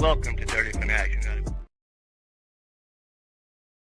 Welcome to Dirty Fanatics.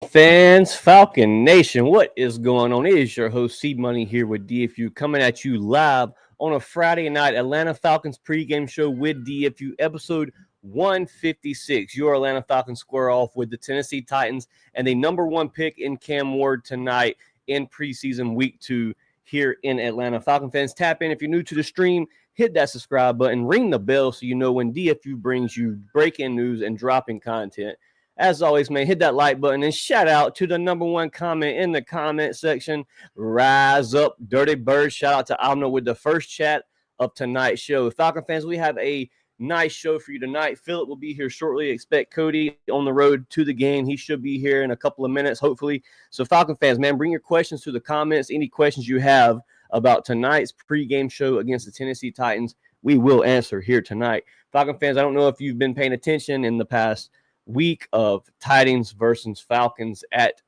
Fans, Falcon Nation, what is going on? It is your host, C Money, here with DFU, coming at you live on a Friday night Atlanta Falcons pregame show with DFU, episode 156. Your Atlanta Falcons square off with the Tennessee Titans and the number one pick in Cam Ward tonight in preseason week 2 here in Atlanta. Falcon fans, tap in if you're new to the stream. Hit that subscribe button, ring the bell so you know when DFU brings you breaking news and dropping content. As always, man, hit that like button and shout out to the number one comment in the comment section. Rise up, Dirty Bird. Shout out to Amna with the first chat of tonight's show. Falcon fans, we have a nice show for you tonight. Philip will be here shortly. Expect Cody on the road to the game. He should be here in a couple of minutes, hopefully. So, Falcon fans, man, bring your questions to the comments. Any questions you have about tonight's pregame show against the Tennessee Titans, we will answer here tonight. Falcon fans, I don't know if you've been paying attention in the past week of Titans versus Falcons at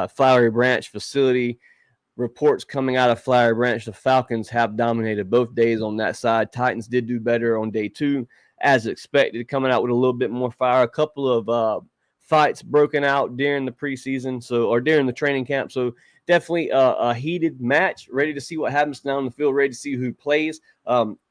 Flowery Branch facility. Reports coming out of Flowery Branch, the Falcons have dominated both days on that side. Titans did do better on day 2, as expected, coming out with a little bit more fire. A couple of fights broken out during the preseason, or during the training camp. So definitely a heated match. Ready to see what happens down the field. Ready to see who plays.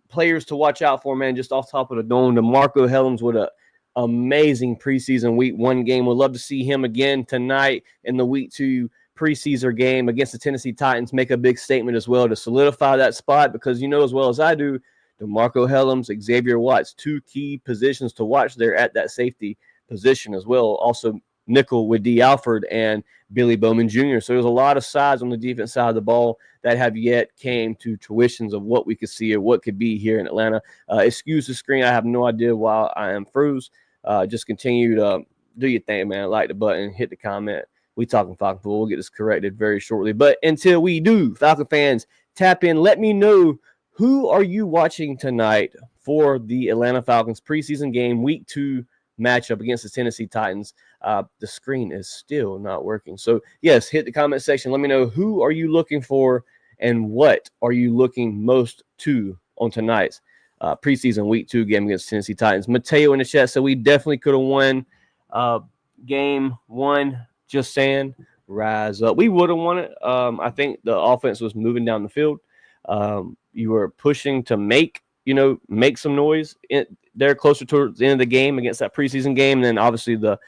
Players to watch out for, man. Just off top of the dome, DeMarco Hellams with a amazing preseason week 1 game. We'd love to see him again tonight in the week 2 preseason game against the Tennessee Titans. Make a big statement as well to solidify that spot, because you know as well as I do, DeMarco Hellams, Xavier Watts, 2 key positions to watch there at that safety position as well. Also nickel with D. Alford and Billy Bowman Jr. So there's a lot of sides on the defense side of the ball that have yet came to tuitions of what we could see or what could be here in Atlanta. Excuse the screen. I have no idea why I am froze. Just continue to do your thing, man. Like the button, hit the comment. We talking Falcon football. We'll get this corrected very shortly. But until we do, Falcon fans, tap in. Let me know, who are you watching tonight for the Atlanta Falcons preseason game, week 2 matchup against the Tennessee Titans. The screen is still not working. So, yes, hit the comment section. Let me know, who are you looking for and what are you looking most to on tonight's preseason week 2 game against Tennessee Titans. Mateo in the chat said we definitely could have won game 1. Just saying, rise up. We would have won it. I think the offense was moving down the field. You were pushing to make some noise there closer towards the end of the game against that preseason game. And then obviously the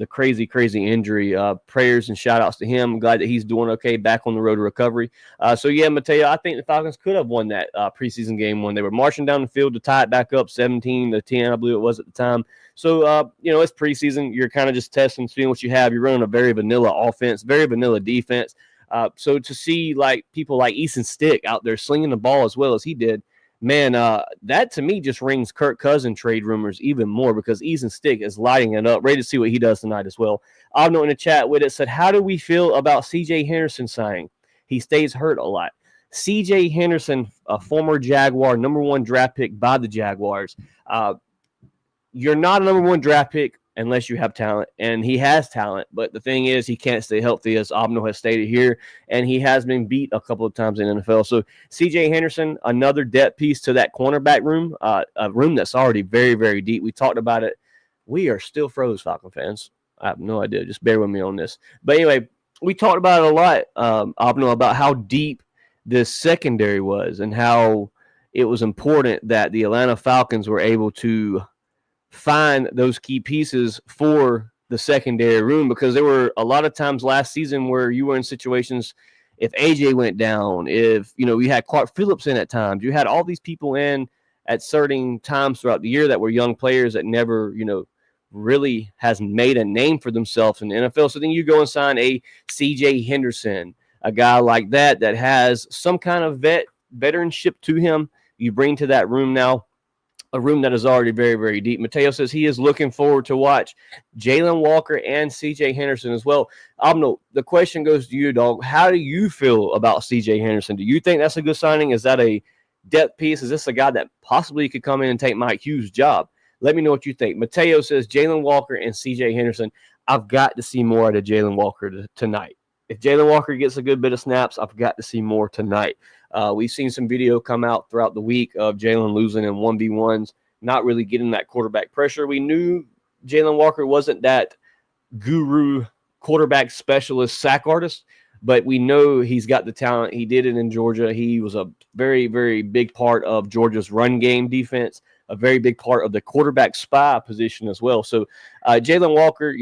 crazy injury. Prayers and shout outs to him. I'm glad that he's doing okay, back on the road to recovery. So yeah, Mateo, I think the Falcons could have won that preseason game when they were marching down the field to tie it back up 17-10, I believe it was at the time. So, it's preseason. You're kind of just testing, seeing what you have. You're running a very vanilla offense, very vanilla defense. So to see people like Easton Stick out there slinging the ball as well as he did, man, that to me just rings Kirk Cousins trade rumors even more, because Easton Stick is lighting it up. Ready to see what he does tonight as well. Avno in the chat with it said, how do we feel about C.J. Henderson signing? He stays hurt a lot. C.J. Henderson, a former Jaguar, number 1 draft pick by the Jaguars. You're not a number 1 draft pick unless you have talent, and he has talent. But the thing is, he can't stay healthy, as Abno has stated here, and he has been beat a couple of times in the NFL. So C.J. Henderson, another depth piece to that cornerback room, a room that's already very, very deep. We talked about it. We are still froze, Falcon fans. I have no idea. Just bear with me on this. But anyway, we talked about it a lot, Abno, about how deep this secondary was and how it was important that the Atlanta Falcons were able to find those key pieces for the secondary room, because there were a lot of times last season where you were in situations, if AJ went down, if you had Clark Phillips in at times, you had all these people in at certain times throughout the year that were young players that never really has made a name for themselves in the NFL. So then you go and sign a C.J. Henderson, a guy like that has some kind of veteranship to him. You bring to that room now a room that is already very, very deep. Mateo says he is looking forward to watch Jalen Walker and C.J. Henderson as well. Abno, the question goes to you, dog. How do you feel about C.J. Henderson? Do you think that's a good signing? Is that a depth piece? Is this a guy that possibly could come in and take Mike Hughes' job? Let me know what you think. Mateo says Jalen Walker and C.J. Henderson. I've got to see more out of Jalen Walker tonight. If Jalen Walker gets a good bit of snaps, I've got to see more tonight. We've seen some video come out throughout the week of Jalen losing in 1v1s, not really getting that quarterback pressure. We knew Jalen Walker wasn't that guru quarterback specialist sack artist, but we know he's got the talent. He did it in Georgia. He was a very, very big part of Georgia's run game defense, a very big part of the quarterback spy position as well. So Jalen Walker,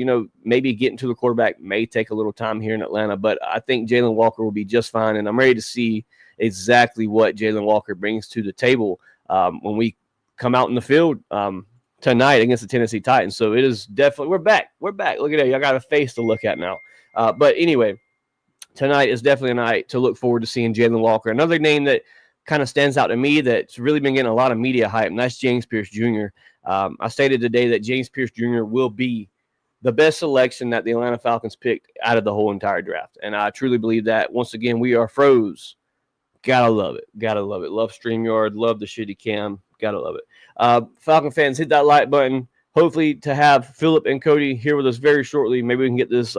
maybe getting to the quarterback may take a little time here in Atlanta, but I think Jalen Walker will be just fine, and I'm ready to see exactly what Jalen Walker brings to the table when we come out in the field tonight against the Tennessee Titans. So it is definitely, we're back. Look at that. Y'all got a face to look at now. But anyway, tonight is definitely a night to look forward to seeing Jalen Walker. Another name that kind of stands out to me that's really been getting a lot of media hype, and that's James Pierce Jr. I stated today that James Pierce Jr. will be the best selection that the Atlanta Falcons picked out of the whole entire draft. And I truly believe that. Once again, we are froze. Gotta love it. Love StreamYard. Love the shitty cam. Gotta love it. Falcon fans, hit that like button. Hopefully to have Philip and Cody here with us very shortly. Maybe we can get this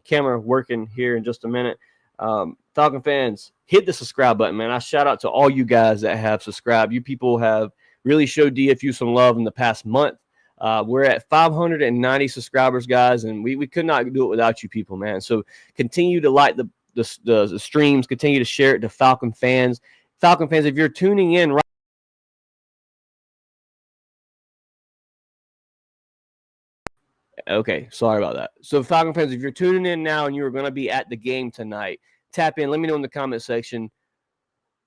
camera working here in just a minute. Falcon fans, hit the subscribe button, man. I shout out to all you guys that have subscribed. You people have really showed DFU some love in the past month. We're at 590 subscribers, guys, and we could not do it without you people, man. So continue to like the streams, continue to share it to Falcon fans. Falcon fans, if you're tuning in right. Okay, sorry about that. So Falcon fans, if you're tuning in now and you're going to be at the game tonight, tap in. Let me know in the comment section,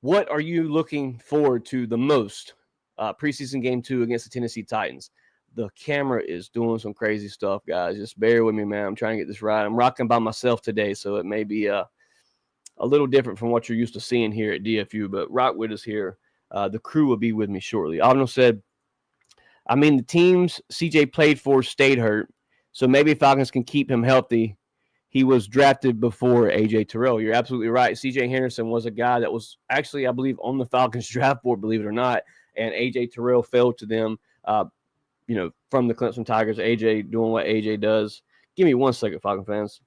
what are you looking forward to the most preseason game 2 against the Tennessee Titans? The camera is doing some crazy stuff, guys. Just bear with me, man. I'm trying to get this right. I'm rocking by myself today, so it may be a little different from what you're used to seeing here at DFU, but rock with us here. The crew will be with me shortly. Avno said, the teams CJ played for stayed hurt, so maybe Falcons can keep him healthy. He was drafted before A.J. Terrell. You're absolutely right. C.J. Henderson was a guy that was actually, I believe, on the Falcons draft board, believe it or not, and A.J. Terrell fell to them, from the Clemson Tigers. A.J. doing what A.J. does. Give me 1 second, Falcon fans.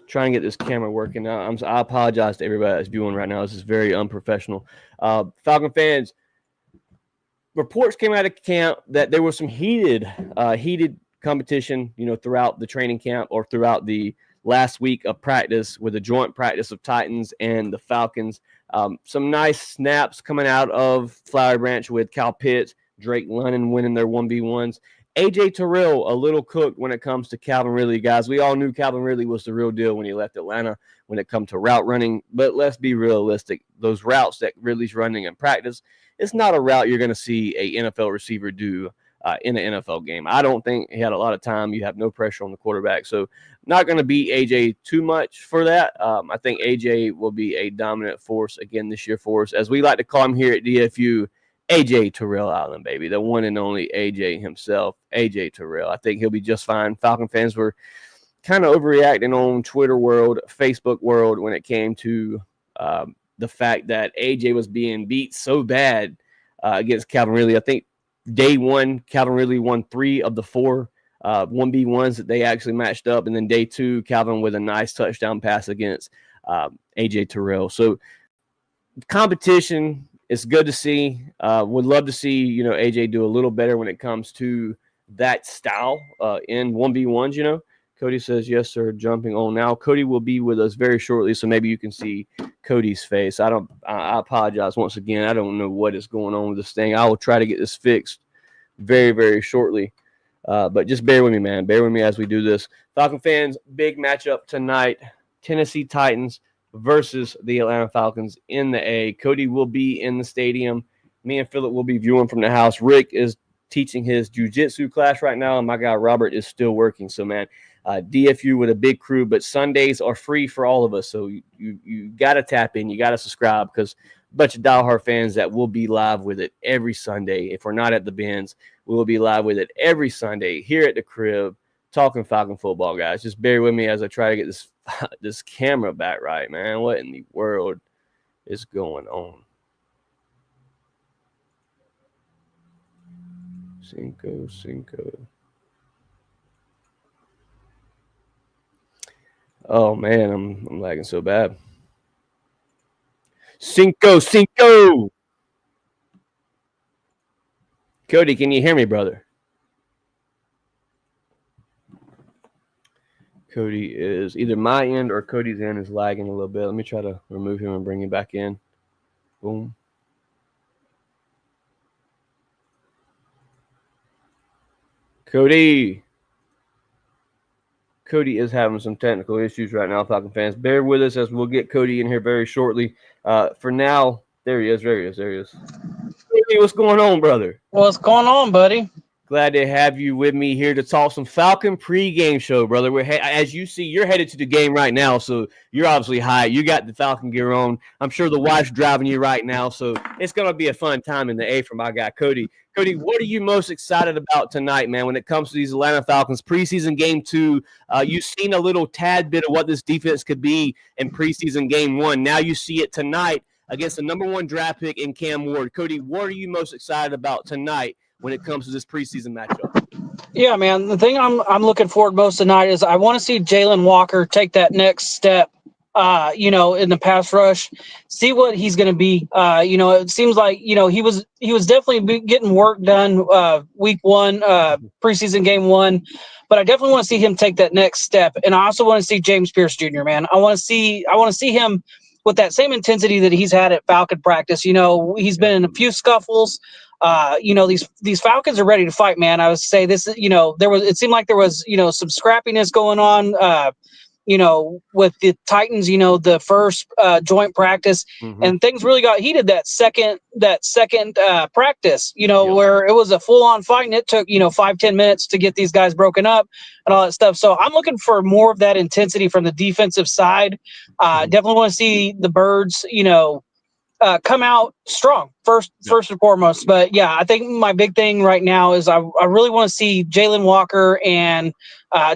Trying to get this camera working now. I apologize to everybody that's viewing right now. This is very unprofessional. Falcon fans, reports came out of camp that there was some heated competition, throughout the training camp or throughout the last week of practice with a joint practice of Titans and the Falcons. Some nice snaps coming out of Flowery Branch with Kyle Pitts, Drake London winning their 1v1s. A.J. Terrell, a little cooked when it comes to Calvin Ridley, guys. We all knew Calvin Ridley was the real deal when he left Atlanta when it comes to route running, but let's be realistic. Those routes that Ridley's running in practice, it's not a route you're going to see a NFL receiver do in an NFL game. I don't think he had a lot of time. You have no pressure on the quarterback, so not going to beat A.J. too much for that. I think A.J. will be a dominant force again this year for us, as we like to call him here at DFU, A.J. Terrell Allen, baby, the one and only A.J. himself, A.J. Terrell. I think he'll be just fine. Falcon fans were kind of overreacting on Twitter world, Facebook world when it came to the fact that A.J. was being beat so bad against Calvin Ridley. I think day 1, Calvin Ridley won 3 of the 4 1v1s that they actually matched up, and then day 2, Calvin with a nice touchdown pass against A.J. Terrell. So competition, it's good to see. Would love to see, AJ do a little better when it comes to that style in 1v1s, Cody says, yes, sir, jumping on now. Cody will be with us very shortly, so maybe you can see Cody's face. I apologize once again. I don't know what is going on with this thing. I will try to get this fixed very, very shortly. But just bear with me, man. Bear with me as we do this. Falcon fans, big matchup tonight. Tennessee Titans versus the Atlanta Falcons in the A. Cody will be in the stadium. Me and Philip will be viewing from the house. Rick is teaching his jiu-jitsu class right now, and my guy Robert is still working. So, man, DFU with a big crew, but Sundays are free for all of us. So you got to tap in. You got to subscribe because a bunch of diehard fans that will be live with it every Sunday. If we're not at the Benz, we will be live with it every Sunday here at the crib, talking Falcon football, guys. Just bear with me as I try to get this camera back right, man. What in the world is going on? Cinco. Oh, man, I'm lagging so bad. Cinco. Cody, can you hear me, brother? Cody is either my end or Cody's end is lagging a little bit. Let me try to remove him and bring him back in. Boom. Cody is having some technical issues right now, Falcon fans. Bear with us as we'll get Cody in here very shortly. For now, there he is. Cody, what's going on, brother? What's going on, buddy? Glad to have you with me here to talk some Falcon pregame show, brother. As you see, you're headed to the game right now, so you're obviously high. You got the Falcon gear on. I'm sure the wife's driving you right now, so it's going to be a fun time in the A for my guy, Cody. Cody, what are you most excited about tonight, man, when it comes to these Atlanta Falcons preseason game 2? You've seen a little tad bit of what this defense could be in preseason game 1. Now you see it tonight against the number 1 draft pick in Cam Ward. Cody, what are you most excited about tonight when it comes to this preseason matchup? Yeah, man. The thing I'm looking forward most tonight is I want to see Jalen Walker take that next step, in the pass rush, see what he's going to be. It seems like, he was definitely getting work done week 1, preseason game 1, but I definitely want to see him take that next step. And I also want to see James Pierce Jr., man. I want to see him with that same intensity that he's had at Falcon practice. He's been in a few scuffles. These Falcons are ready to fight, man. I would say this, it seemed like there was, some scrappiness going on, with the Titans, the first joint practice, and things really got heated that second practice, where it was a full on fight and it took, 5-10 minutes to get these guys broken up and all that stuff. So I'm looking for more of that intensity from the defensive side. Definitely want to see the Birds, come out strong first and foremost. But yeah, I think my big thing right now is I really want to see Jalen Walker and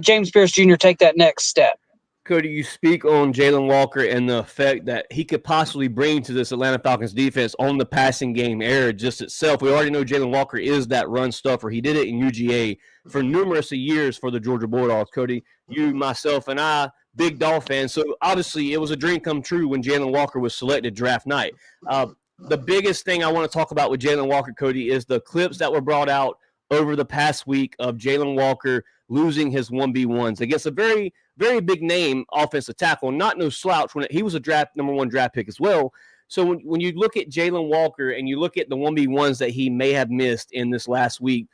James Pierce Jr. take that next step. Cody, you speak on Jalen Walker and the effect that he could possibly bring to this Atlanta Falcons defense on the passing game era just itself. We already know Jalen Walker is that run stuffer. He did it in UGA for numerous years for the Georgia Bulldogs. Cody, you, myself, and I, big Dolphin fans. So obviously it was a dream come true when Jalen Walker was selected draft night. The biggest thing I want to talk about with Jalen Walker, Cody, is the clips that were brought out over the past week of Jalen Walker losing his 1v1s against a very, very big name offensive tackle, not no slouch when he was a number 1 draft pick as well. So when you look at Jalen Walker and you look at the 1v1s that he may have missed in this last week,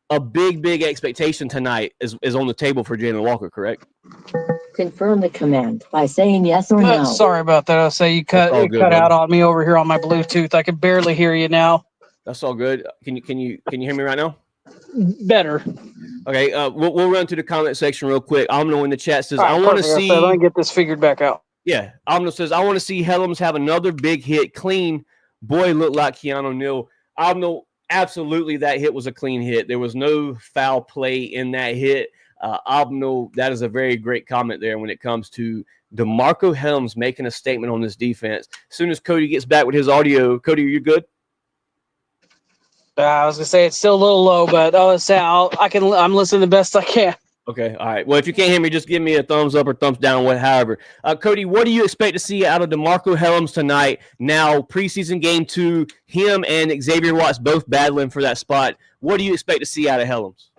a big expectation tonight is on the table for Jalen Walker, correct? Confirm the command by saying yes or no. Sorry about that. I'll say you cut out on me over here on my Bluetooth. I can barely hear you now. That's all good. Can you hear me right now? Better. Okay, we'll run to the comment section real quick. Amno in the chat says, I want to see. Let me get this figured back out. Yeah, Amno says, I want to see Helms have another big hit. Clean. Boy, looked like Keanu Neal. Amno, absolutely, that hit was a clean hit. There was no foul play in that hit. Amno, that is a very great comment there when it comes to DeMarco Helms making a statement on this defense. As soon as Cody gets back with his audio, Cody, are you good? I was gonna say it's still a little low, but I'm listening the best I can. Okay, all right. Well, if you can't hear me, just give me a thumbs up or thumbs down, however. Cody, what do you expect to see out of DeMarco Helms tonight? Now, preseason game 2, him and Xavier Watts both battling for that spot. What do you expect to see out of Helms?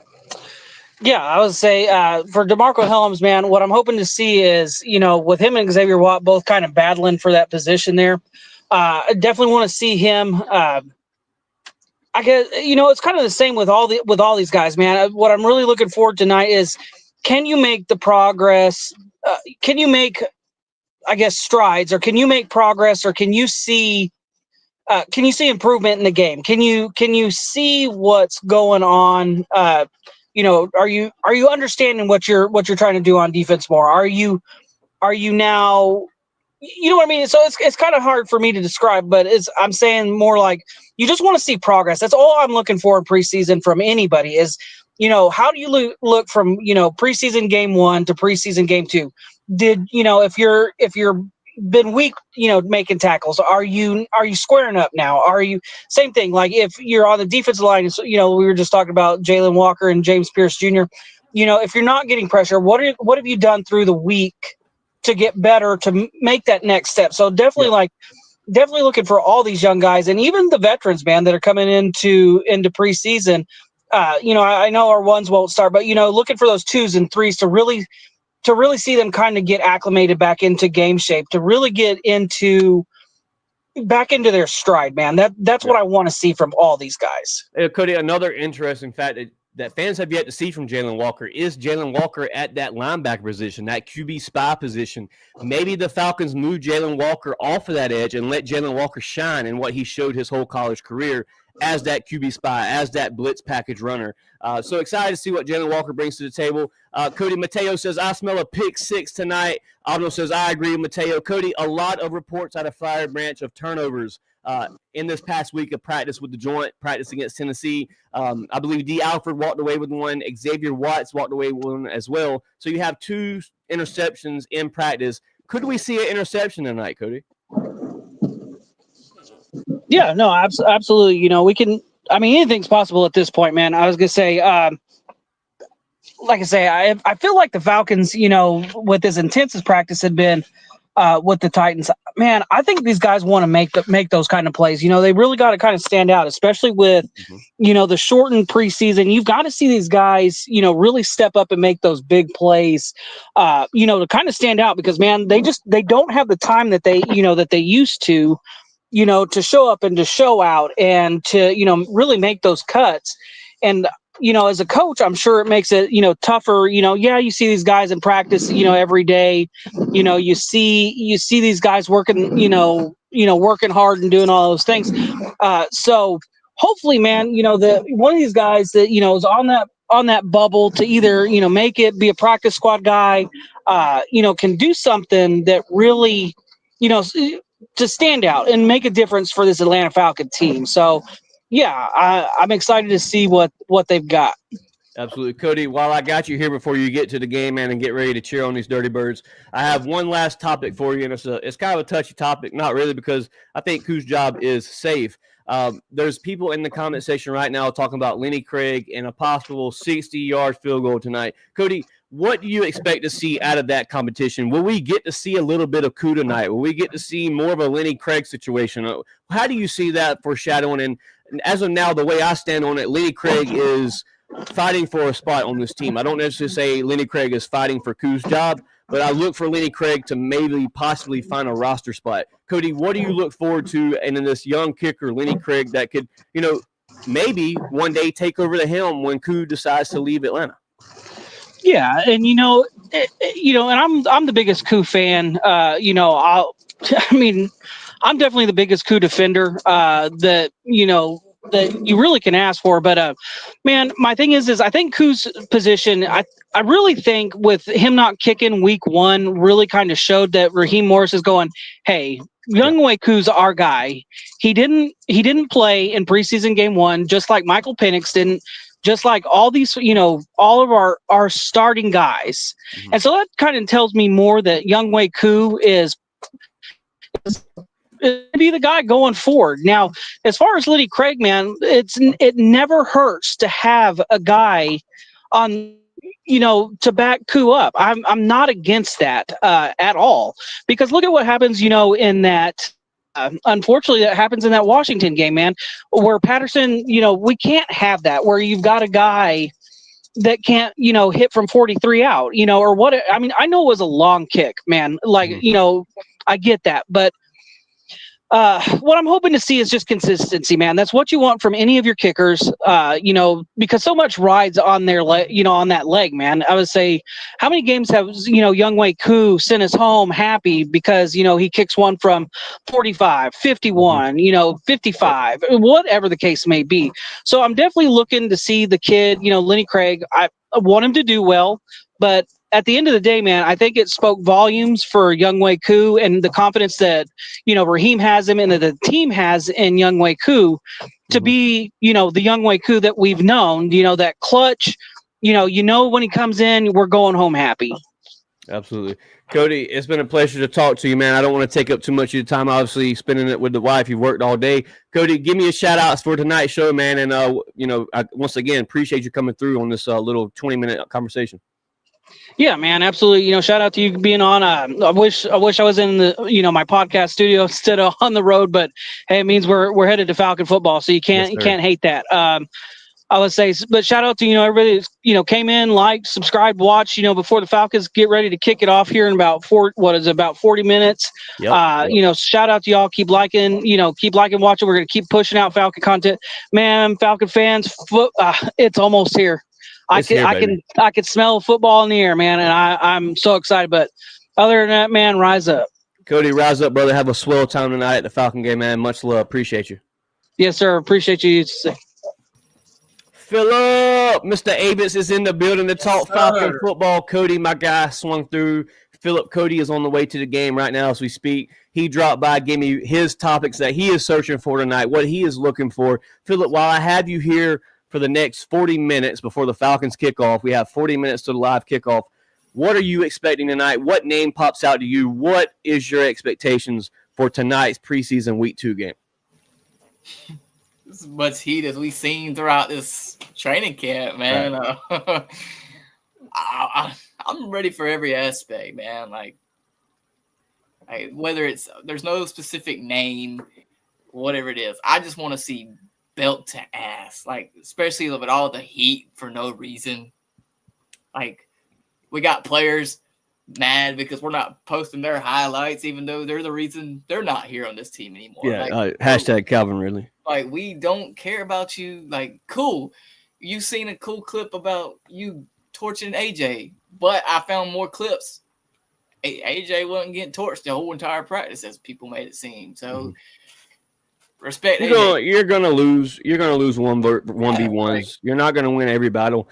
Yeah, I would say for DeMarco Helms, man, what I'm hoping to see is, with him and Xavier Watt both kind of battling for that position there, I definitely want to see him. I guess, it's kind of the same with all these guys, man. What I'm really looking forward tonight is, can you make the progress? Can you make, strides, or can you make progress, or can you see can you see improvement in the game? Can you see what's going on? Are you understanding what you're trying to do on defense more? Are you now, you know what I mean? So it's kind of hard for me to describe, but I'm saying more like you just want to see progress. That's all I'm looking for in preseason from anybody is, how do you look from, preseason game 1 to preseason game 2? Did, if you're been weak, making tackles, are you squaring up now? Are you, same thing, like if you're on the defensive line, we were just talking about Jalen Walker and James Pierce Jr. If you're not getting pressure, what have you done through the week to get better, to make that next step? So definitely definitely looking for all these young guys and even the veterans, man, that are coming into preseason. I know our ones won't start, but looking for those 2s and 3s to really see them kind of get acclimated back into game shape, to really get back into their stride, man. That's what I want to see from all these guys. Cody, another interesting fact that fans have yet to see from Jalen Walker is Jalen Walker at that linebacker position, that QB spy position. Maybe the Falcons move Jalen Walker off of that edge and let Jalen Walker shine in what he showed his whole college career as that QB spy, as that blitz package runner. So excited to see what Jalen Walker brings to the table. Cody Mateo says, I smell a pick 6 tonight. Aldo says, I agree with Mateo. Cody, a lot of reports out of Fire Branch of turnovers in this past week of practice with the joint, practice against Tennessee. I believe D. Alford walked away with one. Xavier Watts walked away with one as well. So you have 2 interceptions in practice. Could we see an interception tonight, Cody? Yeah, no, absolutely. We can, anything's possible at this point, man. I was going to say, like I say, I feel like the Falcons, with as intense as practice had been with the Titans, man, I think these guys want to make those kind of plays. They really got to kind of stand out, especially with, the shortened preseason. You've got to see these guys, really step up and make those big plays, to kind of stand out because, man, they don't have the time that they used to, to show up and to show out and to, really make those cuts. And, as a coach, I'm sure it makes it, tougher. You see these guys in practice, every day, you see these guys working, working hard and doing all those things. So hopefully, man, one of these guys that, is on that bubble to either, make it, be a practice squad guy, can do something that really, to stand out and make a difference for this Atlanta Falcon team. So, yeah, I'm excited to see what they've got. Absolutely. Cody, while I got you here before you get to the game, man, and get ready to cheer on these Dirty Birds, I have one last topic for you, and it's kind of a touchy topic, not really, because I think whose job is safe. There's people in the comment section right now talking about Lenny Craig and a possible 60-yard field goal tonight. Cody, what do you expect to see out of that competition? Will we get to see a little bit of coup tonight? Will we get to see more of a Lenny Craig situation? How do you see that foreshadowing? And as of now, the way I stand on it, Lenny Craig is fighting for a spot on this team. I don't necessarily say Lenny Craig is fighting for Coos' job, but I look for Lenny Craig to maybe possibly find a roster spot. Cody, what do you look forward to and in this young kicker, Lenny Craig, that could, maybe one day take over the helm when Coos decides to leave Atlanta? Yeah, and and I'm the biggest Coup fan. I'm definitely the biggest Coup defender that you really can ask for. But man, my thing is I think Coos' position, I really think with him not kicking week 1 really kind of showed that Raheem Morris is going, hey, Younghoe Koo's our guy. He didn't play in preseason game 1, just like Michael Penix didn't. Just like all these, all of our starting guys. Mm-hmm. And so that kind of tells me more that Younghoe Koo is be the guy going forward. Now, as far as Lenny Craig, man, it never hurts to have a guy on, to back Koo up. I'm not against that at all, because look at what happens, in that. Unfortunately, that happens in that Washington game, man, where Patterson, we can't have that, where you've got a guy that can't, hit from 43 out, or what. I know it was a long kick, man. Like, I get that. But what I'm hoping to see is just consistency, man. That's what you want from any of your kickers, because so much rides on their on that leg, man. I would say, how many games have, Younghoe Koo sent us home happy because, he kicks one from 45, 51, 55, whatever the case may be. So I'm definitely looking to see the kid, Lenny Craig. I want him to do well, but at the end of the day, man, I think it spoke volumes for Younghoe Koo and the confidence that, Raheem has him and that the team has in Younghoe Koo to be, the Younghoe Koo that we've known, that clutch, when he comes in, we're going home happy. Absolutely. Cody, it's been a pleasure to talk to you, man. I don't want to take up too much of your time, obviously, spending it with the wife. You've worked all day. Cody, give me a shout-outs for tonight's show, man. And, I once again appreciate you coming through on this little 20-minute conversation. Yeah, man, absolutely. Shout out to you being on. I wish I was in the my podcast studio instead of on the road, but hey, it means we're headed to Falcon football, so you can't hate that. I would say, but shout out to everybody that came in, liked, subscribed, watched. Before the Falcons get ready to kick it off here in about 40 minutes. Yep. Shout out to y'all. Keep liking, watching. We're gonna keep pushing out Falcon content, man. Falcon fans, it's almost here. I can smell football in the air, man, and I'm so excited. But other than that, man, rise up. Cody, rise up, brother. Have a swell time tonight at the Falcon game, man. Much love. Appreciate you. Yes, sir. Appreciate you. Philip, Mr. Abitz is in the building to talk Falcon football. Cody, my guy, swung through. Philip Cody is on the way to the game right now as we speak. He dropped by, gave me his topics that he is searching for tonight, what he is looking for. Philip, while I have you here for the next 40 minutes before the Falcons kickoff, we have 40 minutes to the live kickoff. What are you expecting tonight? What name pops out to you? What is your expectations for tonight's preseason Week 2 game? As much heat as we've seen throughout this training camp, man. Right. I'm ready for every aspect, man. Like whether there's no specific name, whatever it is, I just want to see belt to ass, like especially with all the heat for no reason. Like we got players mad because we're not posting their highlights, even though they're the reason they're not here on this team anymore. Yeah, hashtag Calvin Ridley. Like we don't care about you. Like cool, you seen a cool clip about you torching AJ, but I found more clips. AJ wasn't getting torched the whole entire practice, as people made it seem. So. Respect. You're gonna lose. You're gonna lose 1v1s. You're not gonna win every battle.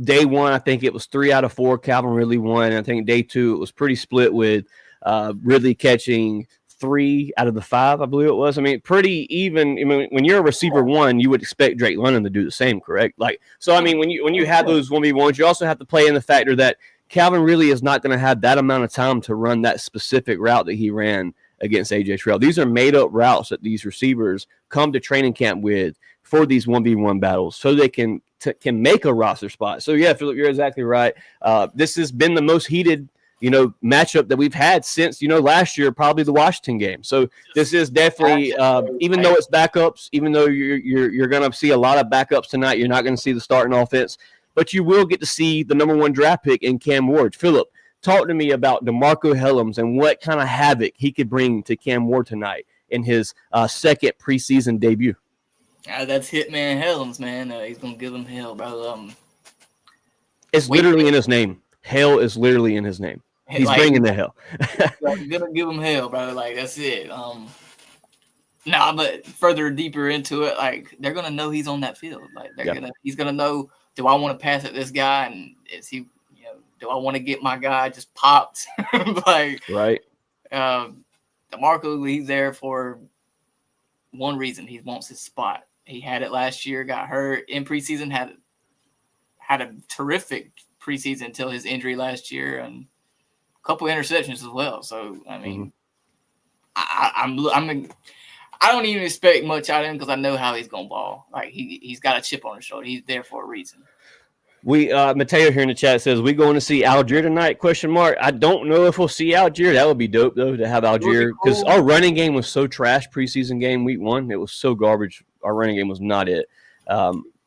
Day one, I think it was 3 out of 4. Calvin Ridley won. I think day 2 it was pretty split with Ridley catching 3 out of the 5. I believe it was. I mean, pretty even. I mean, when you're a receiver 1, you would expect Drake London to do the same, correct? Like, so I mean, when you have those 1v1s, you also have to play in the factor that Calvin really is not going to have that amount of time to run that specific route that he ran against AJ Terrell. These are made-up routes that these receivers come to training camp with for these 1v1 battles so they can make a roster spot. So, yeah, Philip, you're exactly right. This has been the most heated, matchup that we've had since, last year, probably the Washington game. So this is definitely, even though it's backups, even though you're going to see a lot of backups tonight, you're not going to see the starting offense, but you will get to see the number 1 draft pick in Cam Ward. Philip, talk to me about DeMarco Hellams and what kind of havoc he could bring to Cam Ward tonight in his second preseason debut. That's Hitman Hellams, man. He's going to give him hell, bro. It's literally in his name. Hell is literally in his name. He's bringing the hell. I'm going to give him hell, bro. Like, that's it. But further deeper into it, like, they're going to know he's on that field. Like, he's going to know, do I want to pass at this guy? And is he, do I want to get my guy just popped? Like, right. DeMarco, he's there for one reason. He wants his spot. He had it last year, got hurt in preseason, had a terrific preseason until his injury last year, and a couple interceptions as well. So, I mean, I don't even expect much out of him because I know how he's going to ball. Like, he's got a chip on his shoulder. He's there for a reason. Mateo here in the chat says, we going to see Algier tonight? ? I don't know if we'll see Algier. That would be dope, though, to have Algier. Because our running game was so trash preseason game week 1. It was so garbage. Our running game was not it.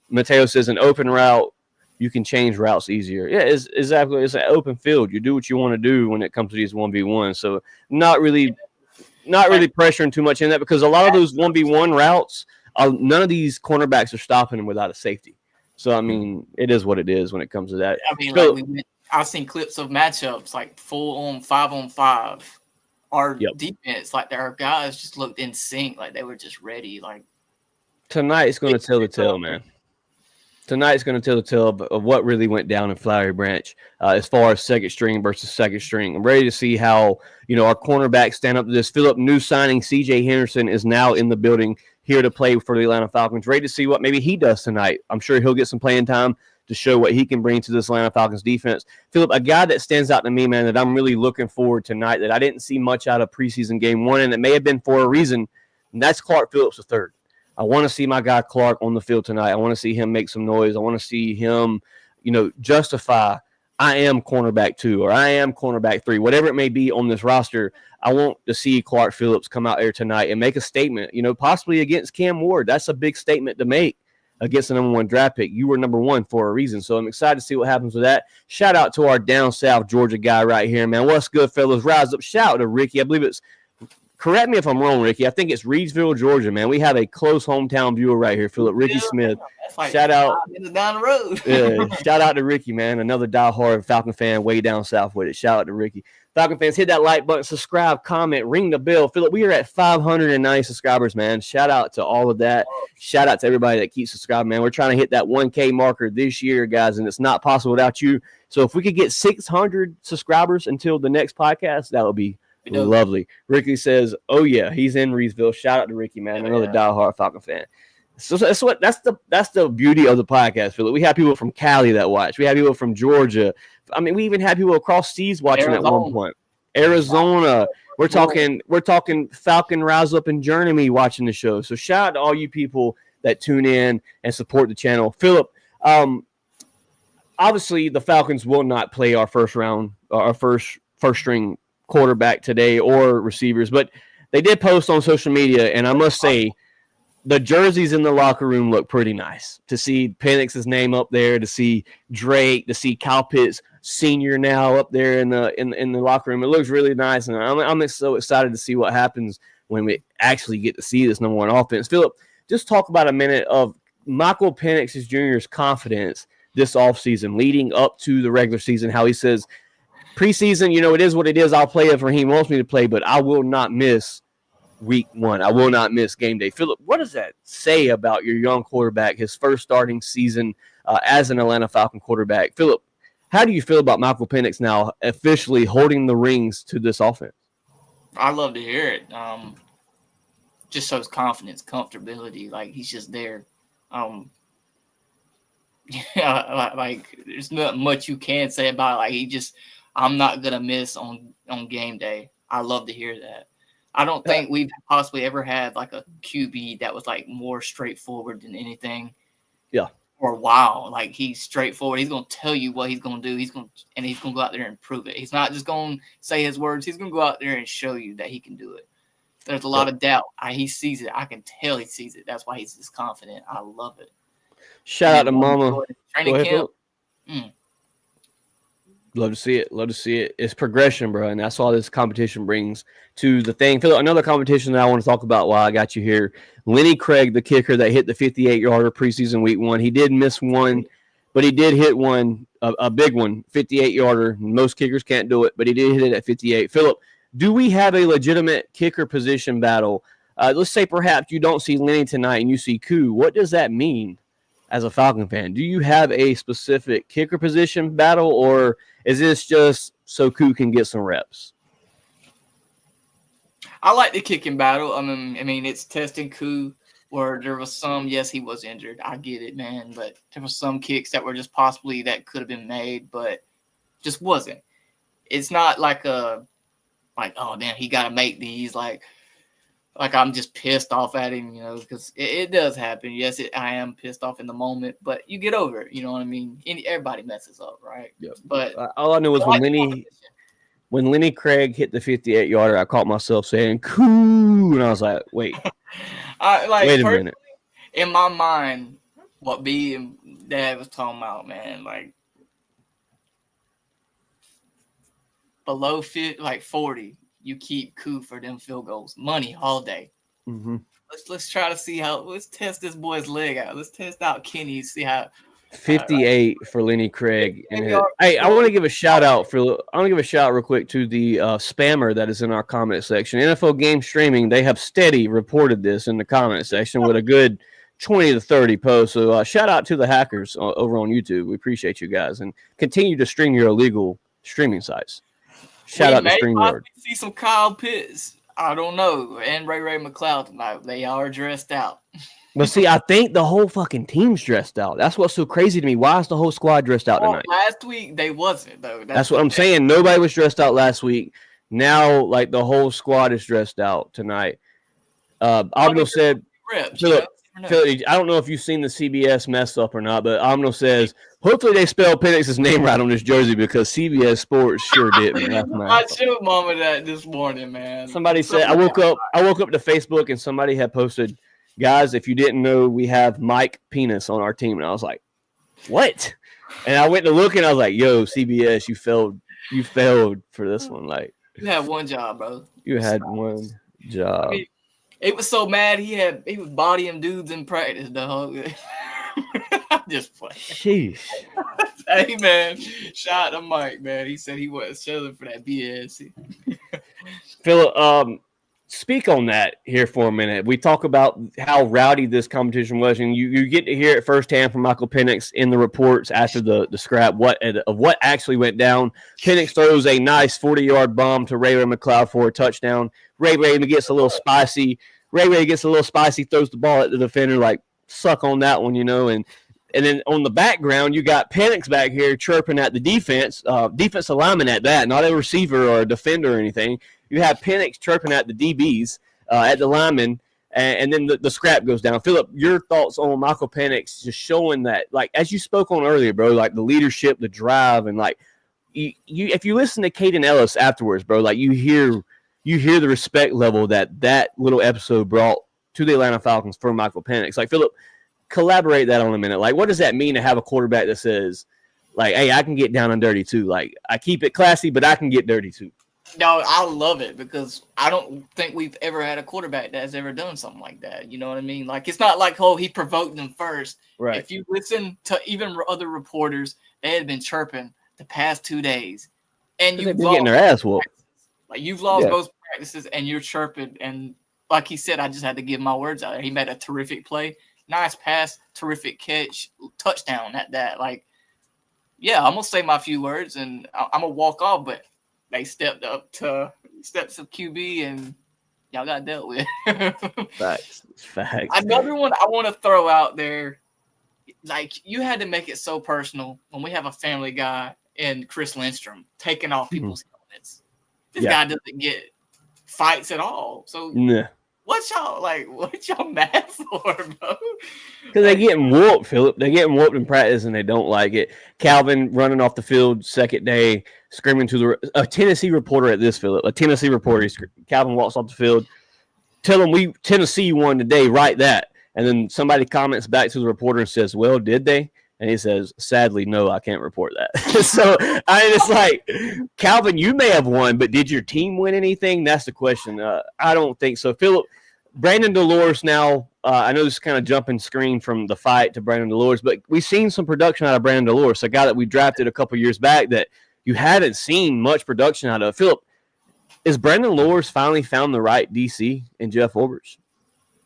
Mateo says, an open route, you can change routes easier. Yeah, it's exactly. It's an open field. You do what you want to do when it comes to these 1v1. So not really not really pressuring too much in that because a lot of those 1v1 routes, none of these cornerbacks are stopping them without a safety. So, I mean, it is what it is when it comes to that. I mean, I've seen clips of matchups like full on 5-on-5. Our defense, like our guys just looked in sync, like they were just ready. Like tonight's going to tell the tale, man. Tonight's going to tell the tale of what really went down in Flowery Branch as far as second string versus second string. I'm ready to see how, our cornerbacks stand up to this. Philip, new signing C.J. Henderson is now in the building here to play for the Atlanta Falcons. Ready to see what maybe he does tonight. I'm sure he'll get some playing time to show what he can bring to this Atlanta Falcons defense. Philip, a guy that stands out to me, man, that I'm really looking forward tonight that I didn't see much out of preseason game one, and it may have been for a reason, and that's Clark Phillips III. I want to see my guy Clark on the field tonight. I want to see him make some noise. I want to see him, justify I am cornerback 2 or I am cornerback 3, whatever it may be on this roster. I want to see Clark Phillips come out there tonight and make a statement, possibly against Cam Ward. That's a big statement to make against the number 1 draft pick. You were number 1 for a reason. So I'm excited to see what happens with that. Shout out to our down south Georgia guy right here, man. What's good, fellas? Rise up. Shout out to Ricky. I believe it's correct me if I'm wrong, Ricky. I think it's Reedsville, Georgia, man. We have a close hometown viewer right here, Philip. Ricky Smith. Like shout out down the road. Shout out to Ricky, man. Another diehard Falcon fan way down south with it. Shout out to Ricky. Falcon fans, hit that like button, subscribe, comment, ring the bell. Philip, we are at 590 subscribers, man. Shout out to all of that. Shout out to everybody that keeps subscribing, man. We're trying to hit that 1K marker this year, guys, and it's not possible without you. So if we could get 600 subscribers until the next podcast, that would be lovely. Ricky says, "Oh yeah, he's in Reedsville." Shout out to Ricky, man, another diehard Falcon fan. So that's the beauty of the podcast, Philip. We have people from Cali that watch. We have people from Georgia. I mean, we even had people across seas watching at one point. Arizona. We're talking Falcon Rise Up in Germany watching the show. So shout out to all you people that tune in and support the channel. Philip, obviously the Falcons will not play our first string quarterback today or receivers, but they did post on social media, and I must say the jerseys in the locker room look pretty nice. To see Penix's name up there, to see Drake, to see Kyle Pitts Sr. now up there in the locker room, it looks really nice, and I'm so excited to see what happens when we actually get to see this number 1 offense. Philip, just talk about a minute of Michael Penix Jr.'s confidence this offseason leading up to the regular season, how he says preseason, it is what it is. I'll play if Raheem wants me to play, but I will not miss week 1. I will not miss game day. Philip, what does that say about your young quarterback, his first starting season as an Atlanta Falcon quarterback? Philip, how do you feel about Michael Penix now officially holding the reins to this offense? I love to hear it. Just shows confidence, comfortability. Like he's just there. Like there's not much you can say about it. Like I'm not gonna miss on game day. I love to hear that. I don't think we've possibly ever had like a QB that was like more straightforward than anything. Yeah. For a while, like he's straightforward. He's gonna tell you what he's gonna do. He's gonna go out there and prove it. He's not just gonna say his words. He's gonna go out there and show you that he can do it. There's a lot of doubt. He sees it. I can tell he sees it. That's why he's just confident. I love it. Shout out to Mama. Training camp. Love to see it. Love to see it. It's progression, bro, and that's all this competition brings to the thing. Phil, another competition that I want to talk about while I got you here. Lenny Craig, the kicker that hit the 58-yarder preseason week 1. He did miss one, but he did hit one, a big one, 58-yarder. Most kickers can't do it, but he did hit it at 58. Philip, do we have a legitimate kicker position battle? Let's say perhaps you don't see Lenny tonight and you see Koo. What does that mean as a Falcon fan? Do you have a specific kicker position battle, or is this just so Koo can get some reps? I like the kicking battle. I mean, it's testing Koo where there was some, yes, he was injured. I get it, man. But there were some kicks that were just possibly that could have been made, but just wasn't. It's not like oh, damn, he got to make these. Like I'm just pissed off at him, because it does happen. Yes, I am pissed off in the moment, but you get over it. You know what I mean? Everybody messes up, right? Yeah. But all I know was when Lenny Craig hit the 58-yarder, I caught myself saying "Cool," and I was like, "Wait, wait a minute." In my mind, what B and Dad was talking about, man, like below 50, like 40. you keep Koo for them field goals. Money all day. Mm-hmm. Let's try to see let's test this boy's leg out. Let's test out Kenny, see how 58 for Lenny Craig. And hey, I want to give a shout out real quick to the spammer that is in our comment section. NFL Game Streaming, they have steady reported this in the comment section with a good 20 to 30 posts. So shout out to the hackers over on YouTube. We appreciate you guys, and continue to stream your illegal streaming sites. Shout out to StreamYard. See some Kyle Pitts. I don't know. And Ray McLeod tonight. They are dressed out. But see, I think the whole fucking team's dressed out. That's what's so crazy to me. Why is the whole squad dressed out tonight? Last week they wasn't though. That's what I'm saying. Nobody was dressed out last week. Now, like, the whole squad is dressed out tonight. Omno said, Philip, I don't know if you've seen the CBS mess up or not, but Omno says, hopefully they spell Penix's name right on this jersey, because CBS Sports sure didn't. I showed Mama that this morning, man. Somebody said, I woke up to Facebook and somebody had posted, guys, if you didn't know, we have Mike Penis on our team. And I was like, what? And I went to look and I was like, yo, CBS, you failed for this one. Like, you had one job, bro. You had one job. It was so mad he was bodying dudes in practice, dog. I'm just playing. Sheesh. Hey, man, shout out to Mike, man. He said he wasn't selling for that BS. Philip, speak on that here for a minute. We talk about how rowdy this competition was, and you get to hear it firsthand from Michael Penix in the reports after the scrap what actually went down. Penix throws a nice 40-yard bomb to Ray McLeod for a touchdown. Ray gets a little spicy. Ray gets a little spicy, throws the ball at the defender, like, suck on that one, and then on the background, you got Penix back here chirping at the defensive lineman at that, not a receiver or a defender or anything. You have Penix chirping at the DBs, at the linemen, and then the scrap goes down. Philip, your thoughts on Michael Penix just showing that, like, as you spoke on earlier, bro, like the leadership, the drive, and like you if you listen to Caden Ellis afterwards, bro, like you hear the respect level that little episode brought to the Atlanta Falcons for Michael Penix. Like, Philip, collaborate that on a minute. Like, what does that mean to have a quarterback that says, like, hey, I can get down and dirty too. Like, I keep it classy, but I can get dirty too. No, I love it, because I don't think we've ever had a quarterback that's ever done something like that. You know what I mean? Like, it's not like, he provoked them first. Right. If you listen to even other reporters, they had been chirping the past 2 days, and you've been getting their ass whooped. Like, you've lost both practices, and you're chirping. And like he said, I just had to give my words out there. He made a terrific play, nice pass, terrific catch, touchdown at that. Like, yeah, I'm gonna say my few words, and I'm gonna walk off, but they stepped up to steps of QB, and y'all got dealt with. Facts. Another one I want to throw out there, like, you had to make it so personal when we have a Family Guy and Chris Lindstrom taking off people's helmets. This guy doesn't get fights at all. So what y'all mad for, bro? Because they're getting whooped, Philip. They're getting whooped in practice, and they don't like it. Calvin running off the field second day, screaming to a Tennessee reporter at this, Philip. A Tennessee reporter. Calvin walks off the field. Tell him Tennessee won today. Write that. And then somebody comments back to the reporter and says, well, did they? And he says, sadly, no, I can't report that. So, it's like, Calvin, you may have won, but did your team win anything? That's the question. I don't think so. Philip, Brandon Delores now, I know this is kind of jumping screen from the fight to Brandon Delores, but we've seen some production out of Brandon Delores, a guy that we drafted a couple years back that you haven't seen much production out of. Philip, is Brandon Delores finally found the right DC in Jeff Ulbrich?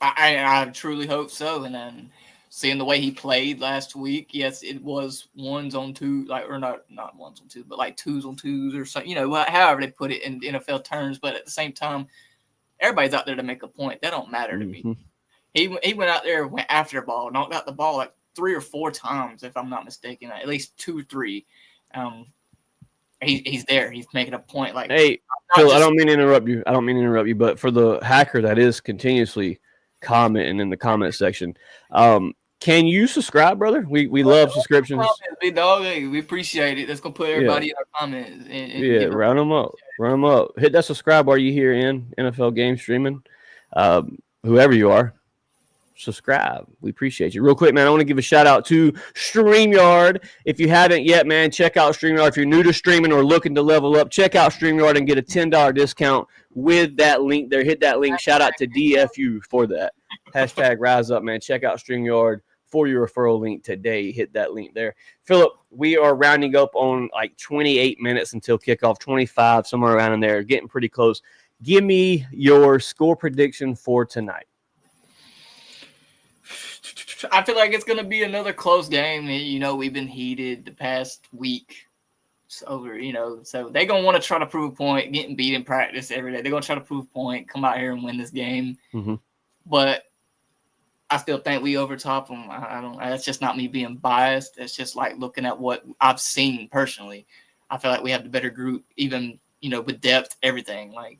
I truly hope so. And then seeing the way he played last week, yes, it was ones on two, like, or not ones on two, but like twos on twos or something, however they put it in NFL terms. But at the same time, everybody's out there to make a point. That don't matter to me. He went out there, went after the ball, knocked out the ball like 3 or 4 times, if I'm not mistaken, at least 2 or 3. He's there. He's making a point. Like, hey, Phil, I don't mean to interrupt you, but for the hacker that is continuously commenting in the comment section, can you subscribe, brother? We love subscriptions. Big dog, hey, we appreciate it. That's gonna put everybody in our comments. And round them up. Hit that subscribe while you here in NFL Game Streaming. Whoever you are, subscribe. We appreciate you. Real quick, man, I want to give a shout out to StreamYard. If you haven't yet, man, check out StreamYard. If you're new to streaming or looking to level up, check out StreamYard and get a $10 discount with that link there. Hit that link. Shout out to DFU for that. Hashtag Rise Up, man. Check out StreamYard for your referral link today. Hit that link there. Philip, we are rounding up on like 28 minutes until kickoff, 25, somewhere around in there. Getting pretty close. Give me your score prediction for tonight. I feel like it's going to be another close game. You know, we've been heated the past week. So they're going to want to try to prove a point, getting beat in practice every day. They're going to try to prove a point, come out here and win this game. Mm-hmm. But I still think we overtop them. That's just not me being biased. It's just like looking at what I've seen personally. I feel like we have the better group, even, with depth, everything. Like,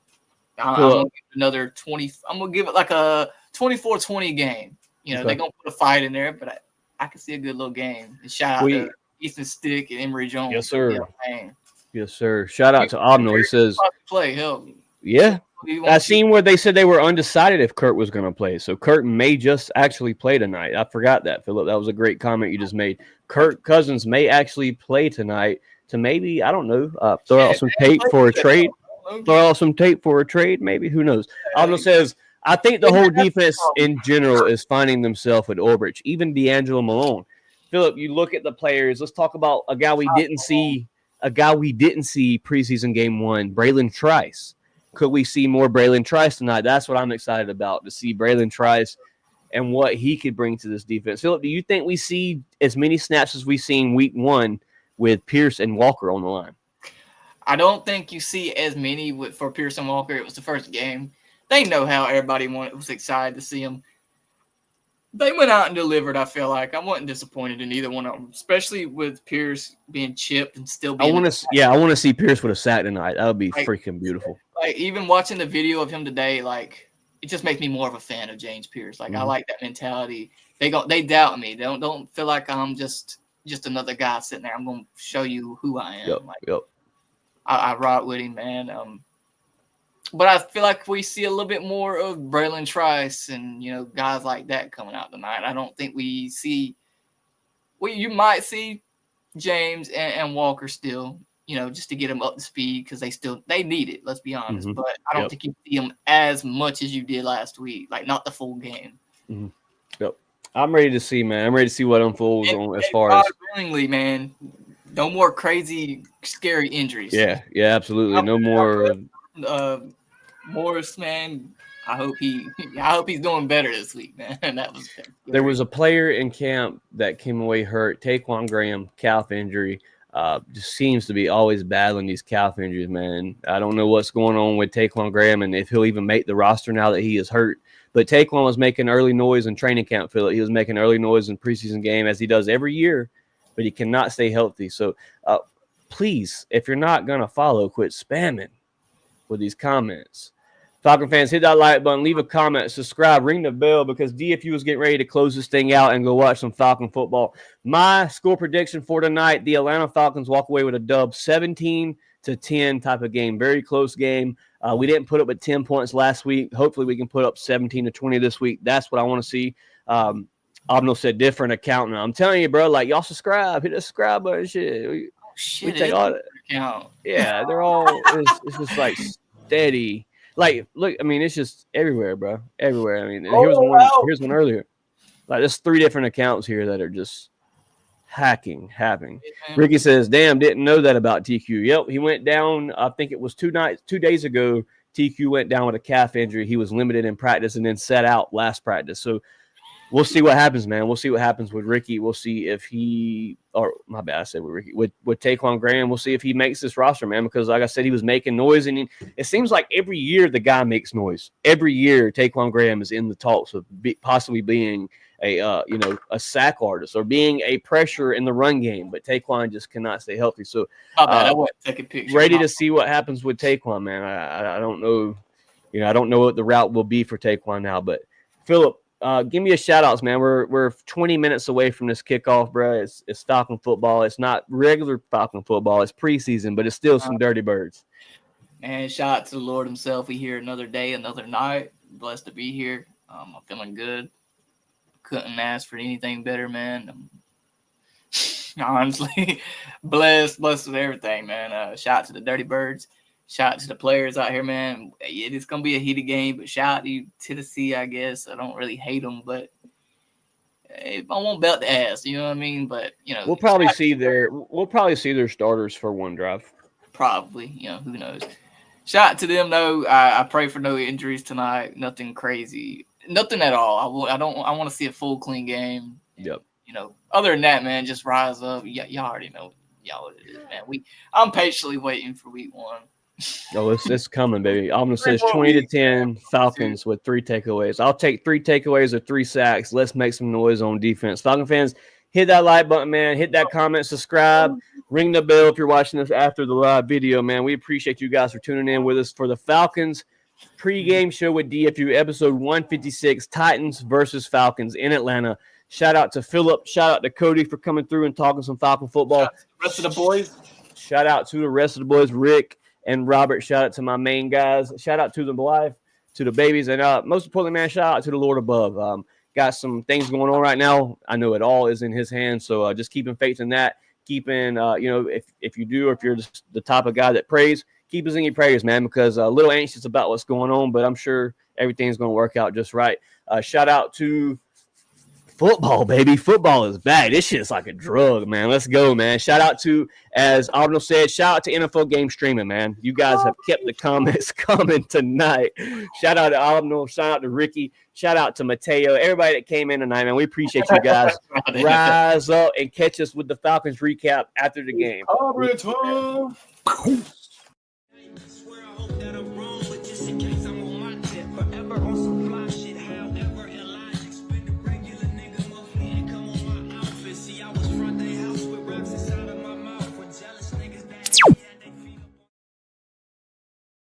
I'm going to give another 20. I'm going to give it like a 24-20 game. They're going to put a fight in there, but I can see a good little game. And shout out to Easton Stick and Emory Jones. Yes, sir. Yes, sir. Shout out to Obno. He says, play, hell. Yeah. I seen where they said they were undecided if Kurt was going to play. So Kurt may just actually play tonight. I forgot that, Philip. That was a great comment you just made. Kurt Cousins may actually play tonight to maybe, I don't know, throw out some tape for a trade. Throw out some tape for a trade, maybe. Who knows? Obno says, I think the whole defense in general is finding themselves with Orbrich, even D'Angelo Malone. Philip, you look at the players. Let's talk about a guy we didn't see preseason game one, Braylon Trice. Could we see more Braylon Trice tonight? That's what I'm excited about, to see Braylon Trice and what he could bring to this defense. Philip, do you think we see as many snaps as we've seen week one with Pierce and Walker on the line? I don't think you see as many for Pierce and Walker. It was the first game. They know how everybody was excited to see them. They went out and delivered, I feel like. I wasn't disappointed in either one of them, especially with Pierce being chipped and still being... I want to see Pierce with a sack tonight. That would be freaking beautiful. Like, even watching the video of him today, like, it just makes me more of a fan of James Pierce. Like, I like that mentality. They doubt me. They don't feel like I'm just another guy sitting there. I'm going to show you who I am. I ride with him, man. But I feel like we see a little bit more of Braylon Trice and, guys like that coming out tonight. I don't think we see – you might see James and Walker still, just to get them up to speed because they need it, let's be honest. Mm-hmm. But I don't think you see them as much as you did last week, like not the full game. Mm-hmm. Yep. I'm ready to see, man. I'm ready to see what unfolds as far as – willingly, man. No more crazy, scary injuries. Yeah, absolutely. No more Morris, man, I hope he's doing better this week, man. There was a player in camp that came away hurt. Taquan Graham, calf injury. Just seems to be always battling these calf injuries, man. I don't know what's going on with Taquan Graham and if he'll even make the roster now that he is hurt. But Taquan was making early noise in training camp, Philip. He was making early noise in preseason game as he does every year, but he cannot stay healthy. So please, if you're not going to follow, quit spamming with these comments. Falcon fans, hit that like button, leave a comment, subscribe, ring the bell because DFU is getting ready to close this thing out and go watch some Falcon football. My score prediction for tonight, the Atlanta Falcons walk away with a dub, 17-10 type of game. Very close game. We didn't put up at 10 points last week. Hopefully we can put up 17-20 this week. That's what I want to see. Obno said different account now. I'm telling you, bro, like y'all subscribe, hit the subscribe button. Shit. We take all that. Yeah, they're all, it's just like steady. Like, look, I mean, it's just everywhere, bro. Everywhere. I mean, here's one earlier. Like, there's 3 different accounts here that are just happening. Ricky says, damn, didn't know that about TQ. Yep, he went down, I think it was 2 days ago. TQ went down with a calf injury. He was limited in practice and then sat out last practice. So we'll see what happens, man. We'll see what happens with Ricky. We'll see if he – or my bad, I said with Ricky. With Taquan Graham, we'll see if he makes this roster, man, because like I said, he was making noise. And it seems like every year the guy makes noise. Every year Taquan Graham is in the talks of possibly being a sack artist or being a pressure in the run game. But Taquan just cannot stay healthy. So I want to take a picture. Ready to see what happens with Taquan, man. I don't know. I don't know what the route will be for Taquan now. But, Philip, give me a shout-outs, man. We're 20 minutes away from this kickoff, bro. It's Falcon football. It's not regular Falcon football. It's preseason, but it's still some dirty birds. Man, shout out to the Lord himself. We here another day, another night. Blessed to be here. I'm feeling good. couldn't ask for anything better, man. Honestly, blessed with everything, man. Shout out to the Dirty Birds. Shout out to the players out here, man. It's going to be a heated game, but shout out to Tennessee, I guess. I don't really hate them, but I won't belt the ass, you know what I mean? But, we'll probably see their starters for one drive. Probably, who knows. Shout out to them, though. I pray for no injuries tonight. Nothing crazy. Nothing at all. I want to see a full, clean game. Yep. Other than that, man, just rise up. Y'all already know what it is, man. I'm patiently waiting for week 1. Oh, it's coming, baby. Almost says 20-10 Falcons with 3 takeaways. I'll take 3 takeaways or 3 sacks. Let's make some noise on defense. Falcon fans, hit that like button, man. Hit that comment, subscribe, ring the bell if you're watching this after the live video, man. We appreciate you guys for tuning in with us for the Falcons pregame show with DFU, episode 156, Titans versus Falcons in Atlanta. Shout out to Philip. Shout out to Cody for coming through and talking some Falcon football. Rest of the boys. Shout out to the rest of the boys, Rick and Robert. Shout out to my main guys. Shout out to the wife, to the babies, and most importantly, man, shout out to the Lord above. Got some things going on right now. I know it all is in His hands, so just keeping faith in that. Keeping, if you do, or if you're just the type of guy that prays, keep us in your prayers, man, because a little anxious about what's going on, but I'm sure everything's going to work out just right. Shout out to football, baby. Football is back. This shit's like a drug, man. Let's go, man. Shout out to, as Abno said, shout out to NFL Game Streaming, man. You guys have kept the comments coming tonight. Shout out to Abno. Shout out to Ricky. Shout out to Mateo. Everybody that came in tonight, man. We appreciate you guys. Rise up and catch us with the Falcons recap after the game.